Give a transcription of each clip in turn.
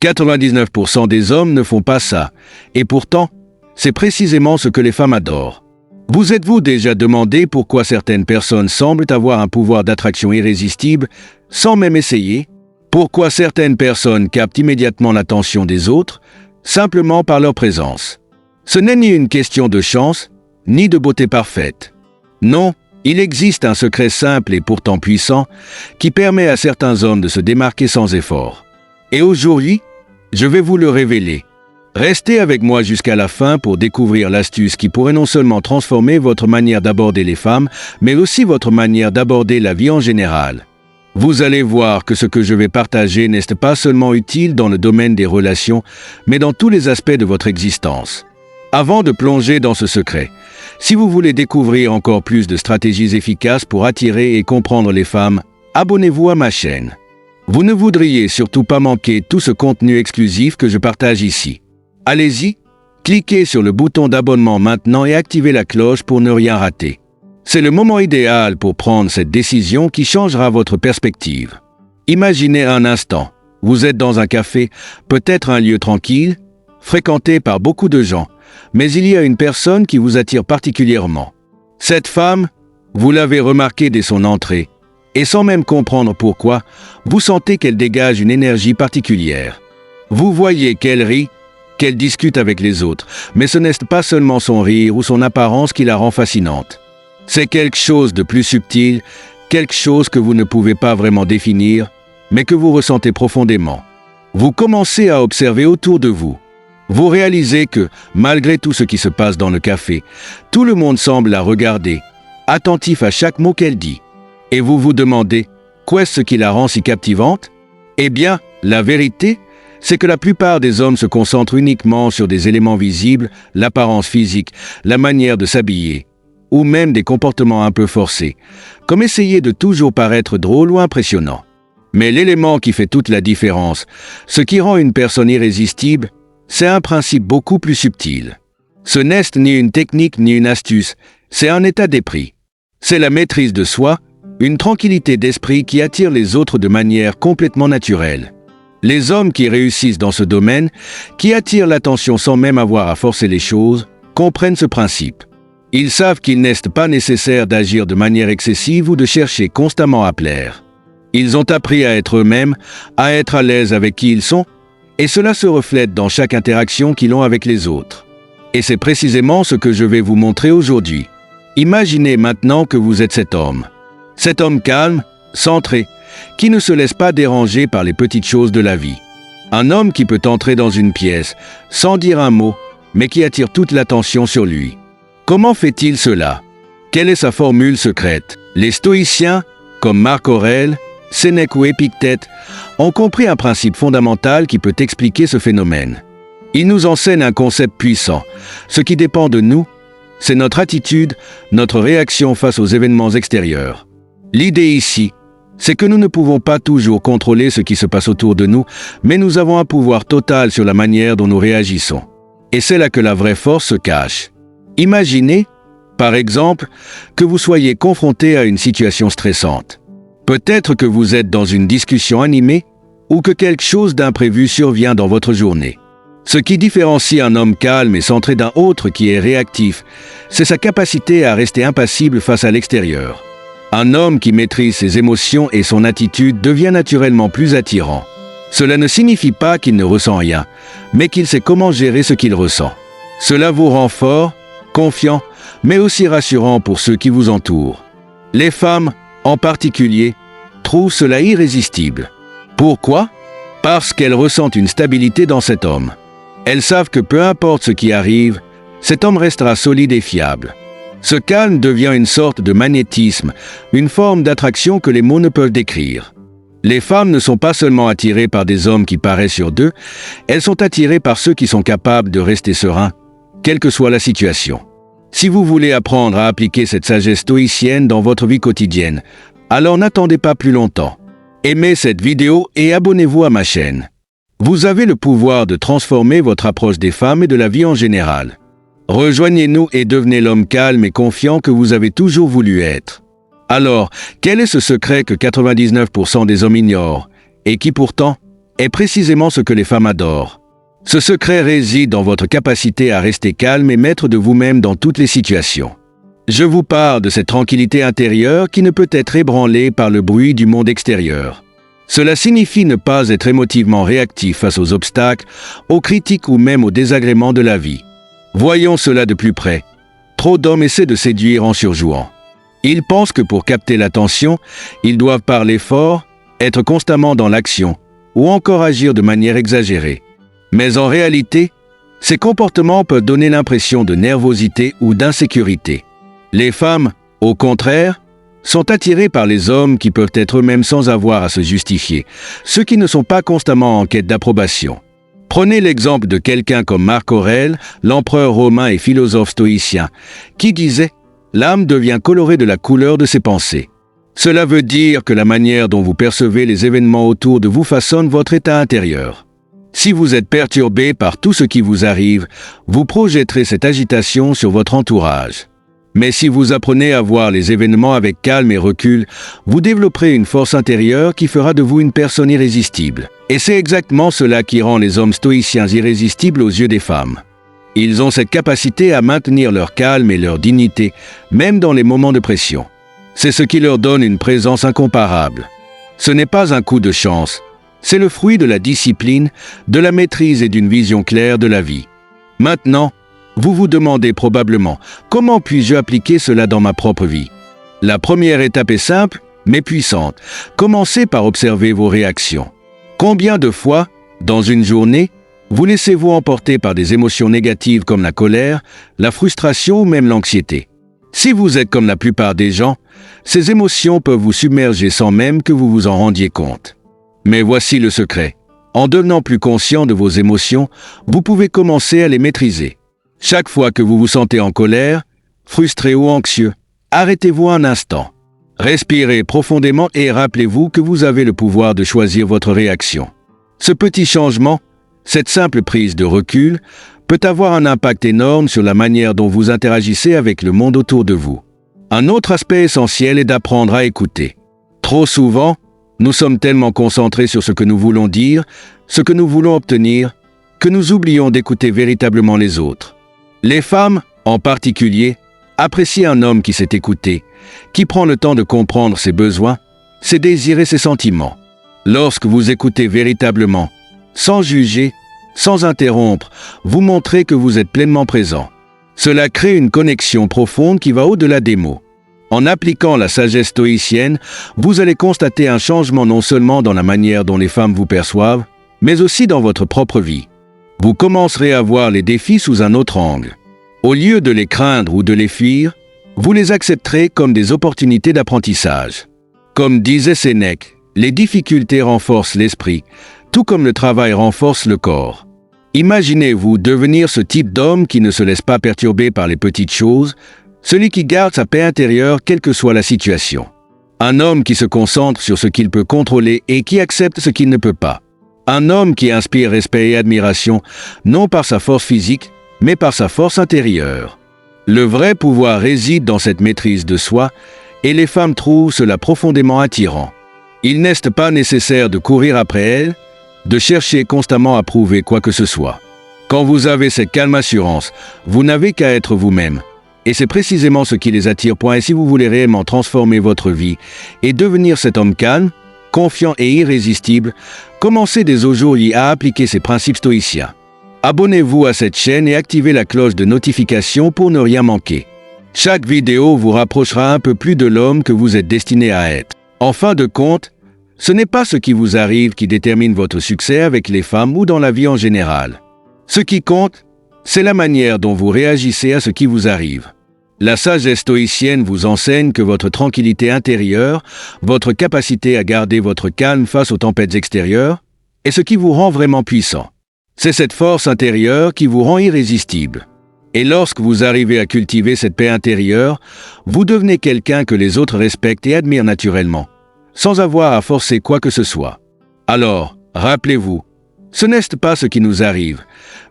99% des hommes ne font pas ça. Et pourtant, c'est précisément ce que les femmes adorent. Vous êtes-vous déjà demandé pourquoi certaines personnes semblent avoir un pouvoir d'attraction irrésistible sans même essayer? Pourquoi certaines personnes captent immédiatement l'attention des autres simplement par leur présence? Ce n'est ni une question de chance, ni de beauté parfaite. Non, il existe un secret simple et pourtant puissant qui permet à certains hommes de se démarquer sans effort. Et aujourd'hui, je vais vous le révéler. Restez avec moi jusqu'à la fin pour découvrir l'astuce qui pourrait non seulement transformer votre manière d'aborder les femmes, mais aussi votre manière d'aborder la vie en général. Vous allez voir que ce que je vais partager n'est pas seulement utile dans le domaine des relations, mais dans tous les aspects de votre existence. Avant de plonger dans ce secret, si vous voulez découvrir encore plus de stratégies efficaces pour attirer et comprendre les femmes, abonnez-vous à ma chaîne. Vous ne voudriez surtout pas manquer tout ce contenu exclusif que je partage ici. Allez-y, cliquez sur le bouton d'abonnement maintenant et activez la cloche pour ne rien rater. C'est le moment idéal pour prendre cette décision qui changera votre perspective. Imaginez un instant, vous êtes dans un café, peut-être un lieu tranquille, fréquenté par beaucoup de gens, mais il y a une personne qui vous attire particulièrement. Cette femme, vous l'avez remarquée dès son entrée, et sans même comprendre pourquoi, vous sentez qu'elle dégage une énergie particulière. Vous voyez qu'elle rit, qu'elle discute avec les autres, mais ce n'est pas seulement son rire ou son apparence qui la rend fascinante. C'est quelque chose de plus subtil, quelque chose que vous ne pouvez pas vraiment définir, mais que vous ressentez profondément. Vous commencez à observer autour de vous. Vous réalisez que, malgré tout ce qui se passe dans le café, tout le monde semble la regarder, attentif à chaque mot qu'elle dit. Et vous vous demandez, qu'est-ce qui la rend si captivante? Eh bien, la vérité, c'est que la plupart des hommes se concentrent uniquement sur des éléments visibles, l'apparence physique, la manière de s'habiller, ou même des comportements un peu forcés, comme essayer de toujours paraître drôle ou impressionnant. Mais l'élément qui fait toute la différence, ce qui rend une personne irrésistible, c'est un principe beaucoup plus subtil. Ce n'est ni une technique ni une astuce, c'est un état d'esprit. C'est la maîtrise de soi, une tranquillité d'esprit qui attire les autres de manière complètement naturelle. Les hommes qui réussissent dans ce domaine, qui attirent l'attention sans même avoir à forcer les choses, comprennent ce principe. Ils savent qu'il n'est pas nécessaire d'agir de manière excessive ou de chercher constamment à plaire. Ils ont appris à être eux-mêmes, à être à l'aise avec qui ils sont, et cela se reflète dans chaque interaction qu'ils ont avec les autres. Et c'est précisément ce que je vais vous montrer aujourd'hui. Imaginez maintenant que vous êtes cet homme. Cet homme calme, centré, qui ne se laisse pas déranger par les petites choses de la vie. Un homme qui peut entrer dans une pièce, sans dire un mot, mais qui attire toute l'attention sur lui. Comment fait-il cela? Quelle est sa formule secrète? Les stoïciens, comme Marc Aurèle, Sénèque ou Épictète, ont compris un principe fondamental qui peut expliquer ce phénomène. Ils nous enseignent un concept puissant. Ce qui dépend de nous, c'est notre attitude, notre réaction face aux événements extérieurs. L'idée ici, c'est que nous ne pouvons pas toujours contrôler ce qui se passe autour de nous, mais nous avons un pouvoir total sur la manière dont nous réagissons. Et c'est là que la vraie force se cache. Imaginez, par exemple, que vous soyez confronté à une situation stressante. Peut-être que vous êtes dans une discussion animée ou que quelque chose d'imprévu survient dans votre journée. Ce qui différencie un homme calme et centré d'un autre qui est réactif, c'est sa capacité à rester impassible face à l'extérieur. Un homme qui maîtrise ses émotions et son attitude devient naturellement plus attirant. Cela ne signifie pas qu'il ne ressent rien, mais qu'il sait comment gérer ce qu'il ressent. Cela vous rend fort, confiant, mais aussi rassurant pour ceux qui vous entourent. Les femmes, en particulier, trouvent cela irrésistible. Pourquoi? Parce qu'elles ressentent une stabilité dans cet homme. Elles savent que peu importe ce qui arrive, cet homme restera solide et fiable. Ce calme devient une sorte de magnétisme, une forme d'attraction que les mots ne peuvent décrire. Les femmes ne sont pas seulement attirées par des hommes qui paraissent sur d'eux, elles sont attirées par ceux qui sont capables de rester sereins, quelle que soit la situation. Si vous voulez apprendre à appliquer cette sagesse stoïcienne dans votre vie quotidienne, alors n'attendez pas plus longtemps. Aimez cette vidéo et abonnez-vous à ma chaîne. Vous avez le pouvoir de transformer votre approche des femmes et de la vie en général. Rejoignez-nous et devenez l'homme calme et confiant que vous avez toujours voulu être. Alors, quel est ce secret que 99% des hommes ignorent et qui pourtant est précisément ce que les femmes adorent. Ce secret réside dans votre capacité à rester calme et maître de vous-même dans toutes les situations. Je vous parle de cette tranquillité intérieure qui ne peut être ébranlée par le bruit du monde extérieur. Cela signifie ne pas être émotivement réactif face aux obstacles, aux critiques ou même aux désagréments de la vie. Voyons cela de plus près. Trop d'hommes essaient de séduire en surjouant. Ils pensent que pour capter l'attention, ils doivent parler fort, être constamment dans l'action, ou encore agir de manière exagérée. Mais en réalité, ces comportements peuvent donner l'impression de nervosité ou d'insécurité. Les femmes, au contraire, sont attirées par les hommes qui peuvent être eux-mêmes sans avoir à se justifier, ceux qui ne sont pas constamment en quête d'approbation. Prenez l'exemple de quelqu'un comme Marc Aurèle, l'empereur romain et philosophe stoïcien, qui disait « L'âme devient colorée de la couleur de ses pensées ». Cela veut dire que la manière dont vous percevez les événements autour de vous façonne votre état intérieur. Si vous êtes perturbé par tout ce qui vous arrive, vous projetterez cette agitation sur votre entourage. Mais si vous apprenez à voir les événements avec calme et recul, vous développerez une force intérieure qui fera de vous une personne irrésistible. Et c'est exactement cela qui rend les hommes stoïciens irrésistibles aux yeux des femmes. Ils ont cette capacité à maintenir leur calme et leur dignité, même dans les moments de pression. C'est ce qui leur donne une présence incomparable. Ce n'est pas un coup de chance, c'est le fruit de la discipline, de la maîtrise et d'une vision claire de la vie. Maintenant, vous vous demandez probablement « Comment puis-je appliquer cela dans ma propre vie ?» La première étape est simple, mais puissante. Commencez par observer vos réactions. Combien de fois, dans une journée, vous laissez-vous emporter par des émotions négatives comme la colère, la frustration ou même l'anxiété? Si vous êtes comme la plupart des gens, ces émotions peuvent vous submerger sans même que vous vous en rendiez compte. Mais voici le secret. En devenant plus conscient de vos émotions, vous pouvez commencer à les maîtriser. Chaque fois que vous vous sentez en colère, frustré ou anxieux, arrêtez-vous un instant. Respirez profondément et rappelez-vous que vous avez le pouvoir de choisir votre réaction. Ce petit changement, cette simple prise de recul, peut avoir un impact énorme sur la manière dont vous interagissez avec le monde autour de vous. Un autre aspect essentiel est d'apprendre à écouter. Trop souvent, nous sommes tellement concentrés sur ce que nous voulons dire, ce que nous voulons obtenir, que nous oublions d'écouter véritablement les autres. Les femmes, en particulier, apprécient un homme qui sait écouter, qui prend le temps de comprendre ses besoins, ses désirs et ses sentiments. Lorsque vous écoutez véritablement, sans juger, sans interrompre, vous montrez que vous êtes pleinement présent. Cela crée une connexion profonde qui va au-delà des mots. En appliquant la sagesse stoïcienne, vous allez constater un changement non seulement dans la manière dont les femmes vous perçoivent, mais aussi dans votre propre vie. Vous commencerez à voir les défis sous un autre angle. Au lieu de les craindre ou de les fuir, vous les accepterez comme des opportunités d'apprentissage. Comme disait Sénèque, les difficultés renforcent l'esprit, tout comme le travail renforce le corps. Imaginez-vous devenir ce type d'homme qui ne se laisse pas perturber par les petites choses, celui qui garde sa paix intérieure quelle que soit la situation. Un homme qui se concentre sur ce qu'il peut contrôler et qui accepte ce qu'il ne peut pas. Un homme qui inspire respect et admiration, non par sa force physique, mais par sa force intérieure. Le vrai pouvoir réside dans cette maîtrise de soi, et les femmes trouvent cela profondément attirant. Il n'est pas nécessaire de courir après elles, de chercher constamment à prouver quoi que ce soit. Quand vous avez cette calme assurance, vous n'avez qu'à être vous-même. Et c'est précisément ce qui les attire. Et si vous voulez réellement transformer votre vie et devenir cet homme calme, confiant et irrésistible, commencez dès aujourd'hui à appliquer ces principes stoïciens. Abonnez-vous à cette chaîne et activez la cloche de notification pour ne rien manquer. Chaque vidéo vous rapprochera un peu plus de l'homme que vous êtes destiné à être. En fin de compte, ce n'est pas ce qui vous arrive qui détermine votre succès avec les femmes ou dans la vie en général. Ce qui compte, c'est la manière dont vous réagissez à ce qui vous arrive. La sagesse stoïcienne vous enseigne que votre tranquillité intérieure, votre capacité à garder votre calme face aux tempêtes extérieures, est ce qui vous rend vraiment puissant. C'est cette force intérieure qui vous rend irrésistible. Et lorsque vous arrivez à cultiver cette paix intérieure, vous devenez quelqu'un que les autres respectent et admirent naturellement, sans avoir à forcer quoi que ce soit. Alors, rappelez-vous, ce n'est pas ce qui nous arrive,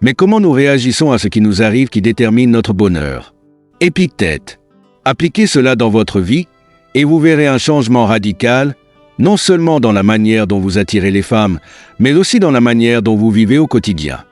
mais comment nous réagissons à ce qui nous arrive qui détermine notre bonheur. Épictète. Appliquez cela dans votre vie et vous verrez un changement radical, non seulement dans la manière dont vous attirez les femmes, mais aussi dans la manière dont vous vivez au quotidien.